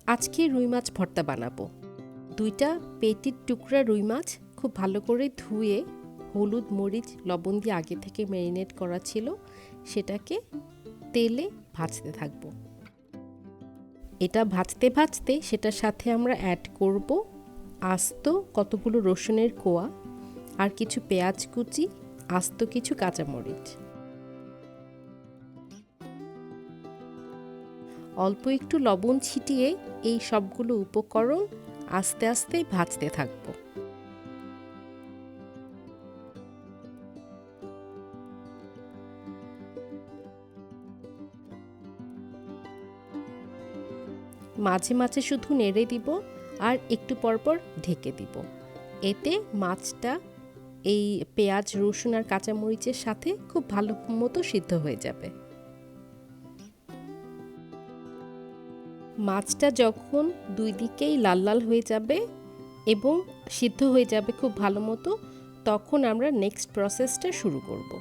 আজকে রুই মাছ ভর্তা বানাবো। দুইটা পেটির টুকরা রুই মাছ খুব ভালো করে ধুয়ে হলুদ মরিচ লবণ দিয়ে আগে থেকে ম্যারিনেট করা ছিল, সেটাকে তেলে ভাজতে থাকবো। এটা ভাজতে ভাজতে সেটার সাথে আমরা অ্যাড করব আস্ত কতগুলো রসুনের কোয়া আর কিছু পেঁয়াজ কুচি, আস্ত কিছু কাঁচামরিচ। অল্প একটু লবণ ছিটিয়ে এই সবগুলো উপকরণ আস্তে আস্তে ভাজতে থাকবো। মাঝে মাঝে শুধু নেড়ে দিব আর একটু পরপর ঢেকে দিব। এতে মাছটা এই পেঁয়াজ রসুন আর কাঁচামরিচের সাথে খুব ভালো মতো সিদ্ধ হয়ে যাবে। মাছটা যখন দুই দিকেই লাল লাল হয়ে যাবে এবং সিদ্ধ হয়ে যাবে খুব ভালো মতো, তখন আমরা নেক্সট প্রসেসটা শুরু করব।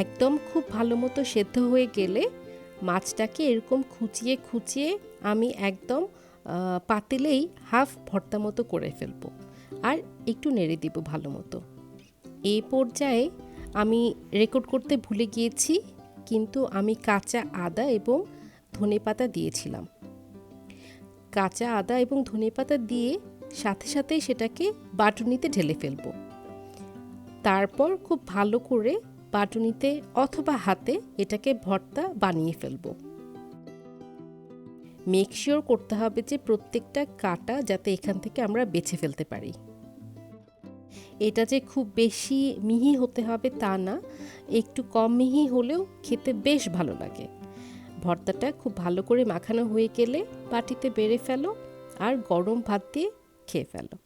একদম খুব ভালো মতো সেদ্ধ হয়ে গেলে মাছটাকে এরকম খুঁচিয়ে খুঁচিয়ে আমি একদম পাতিলেই হাফ ভর্তা মতো করে ফেলবো আর একটু নেড়ে দিব ভালো মতো। এই পর্যায়ে আমি রেকর্ড করতে ভুলে গিয়েছি, কিন্তু আমি কাঁচা আদা এবং ধনেপাতা দিয়েছিলাম। কাঁচা আদা এবং ধনেপাতা দিয়ে সাথে সাথেই সেটাকে বাটুনিতে ঢেলে ফেলবো। তারপর খুব ভালো করে বাটুনিতে অথবা হাতে এটাকে ভর্তা বানিয়ে ফেলবো। মেক শিওর করতে হবে যে প্রত্যেকটা কাটা যাতে এখান থেকে আমরা বেছে ফেলতে পারি। এটা যে খুব বেশি মিহি হতে হবে তা না, একটু কম মিহি হলেও খেতে বেশ ভালো লাগে। ভর্তাটা খুব ভালো করে মাখানো হয়ে গেলে বাটিতে বেড়ে ফেলো আর গরম ভাত দিয়ে খেয়ে ফেলো।